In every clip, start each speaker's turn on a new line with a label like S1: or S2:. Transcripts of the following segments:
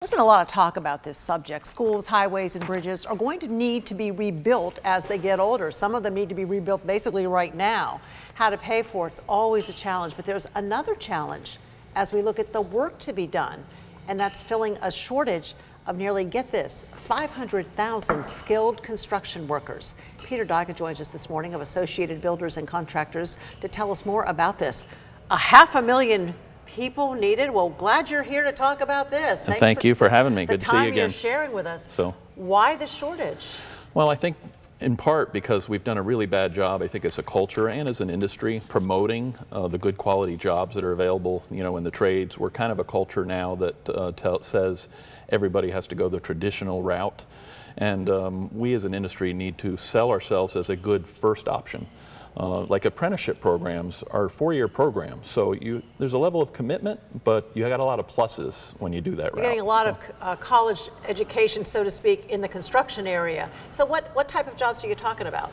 S1: There's been a lot of talk about this subject. Schools, highways, and bridges are going to need to be rebuilt as they get older. Some of them need to be rebuilt basically right now. How to pay for it's always a challenge, but there's another challenge as we look at the work to be done, and that's filling a shortage of nearly, get this, 500,000 skilled construction workers. Peter Dyga joins us this morning of Associated Builders and Contractors to tell us more about this. 500,000 people needed. Well, glad you're here to talk about this.
S2: Thank you for having me. Good to see you again.
S1: The time you're sharing with us.
S2: So,
S1: why the shortage?
S2: Well, I think in part because we've done a really bad job, I think as a culture and as an industry, promoting the good quality jobs that are available, in the trades. We're kind of a culture now that says everybody has to go the traditional route. And we as an industry need to sell ourselves as a good first option. Like apprenticeship programs are 4-year programs, so there's a level of commitment, but you got a lot of pluses when you do that route.
S1: You're getting a lot of college education, so to speak, in the construction area. So what type of jobs are you talking about?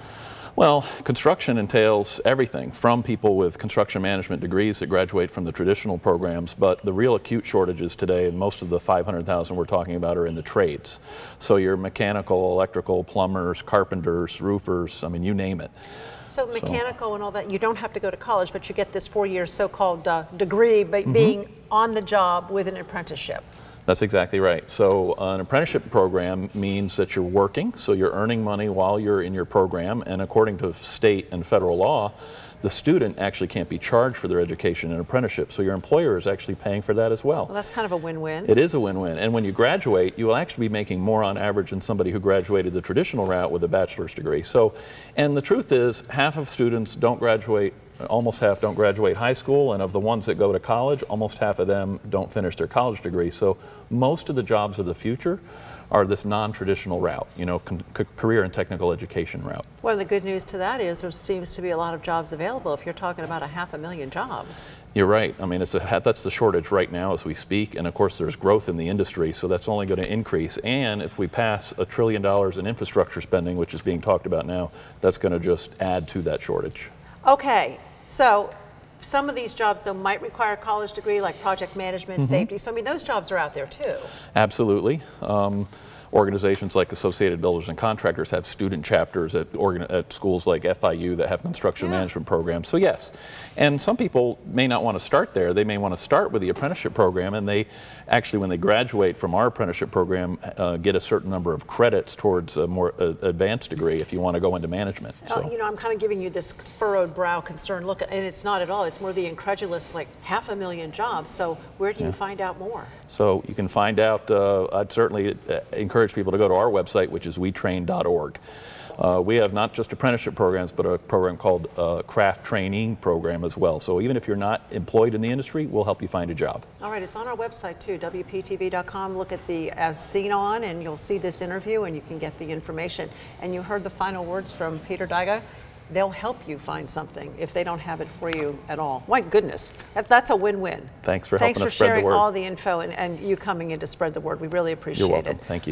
S2: Well, construction entails everything from people with construction management degrees that graduate from the traditional programs, but the real acute shortages today, and most of the 500,000 we're talking about, are in the trades. So your mechanical, electrical, plumbers, carpenters, roofers, I mean, you name it.
S1: So mechanical and all that, you don't have to go to college, but you get this 4-year so-called degree by being on the job with an apprenticeship.
S2: That's exactly right. So an apprenticeship program means that you're working, so you're earning money while you're in your program, and according to state and federal law, the student actually can't be charged for their education in apprenticeship, so your employer is actually paying for that as well.
S1: Well, that's kind of a win-win.
S2: It is a win-win, and when you graduate, you will actually be making more on average than somebody who graduated the traditional route with a bachelor's degree. So, and the truth is, half of students don't graduate, almost half don't graduate high school, and of the ones that go to college, almost half of them don't finish their college degree. So most of the jobs of the future are this non-traditional route, career and technical education route.
S1: Well, the good news to that is there seems to be a lot of jobs available if you're talking about 500,000 jobs.
S2: You're right. I mean, that's the shortage right now as we speak, and of course there's growth in the industry, so that's only going to increase. And if we pass $1 trillion in infrastructure spending, which is being talked about now, that's going to just add to that shortage.
S1: Okay, so some of these jobs, though, might require a college degree, like project management, safety. So, I mean, those jobs are out there, too.
S2: Absolutely. Organizations like Associated Builders and Contractors have student chapters at schools like FIU that have construction management programs. So yes, and some people may not want to start there. They may want to start with the apprenticeship program, and they actually, when they graduate from our apprenticeship program, get a certain number of credits towards a more advanced degree if you want to go into management. So.
S1: I'm kind of giving you this furrowed brow concern look, and it's not at all. It's more the incredulous, like 500,000 jobs. So where do you find out more?
S2: So you can find out, I'd certainly encourage people to go to our website, which is wetrain.org. We have not just apprenticeship programs, but a program called craft training program as well. So even if you're not employed in the industry, we'll help you find a job. All
S1: right, it's on our website too, WPTV.com. Look at the As Seen On, and you'll see this interview, and you can get the information. And you heard the final words from Peter Dyga. They'll help you find something if they don't have it for you at all. My goodness, that's a win-win.
S2: Thanks for helping us spread the word.
S1: Thanks for sharing all the info and you coming in to spread the word. We really appreciate it.
S2: You're welcome. Thank you.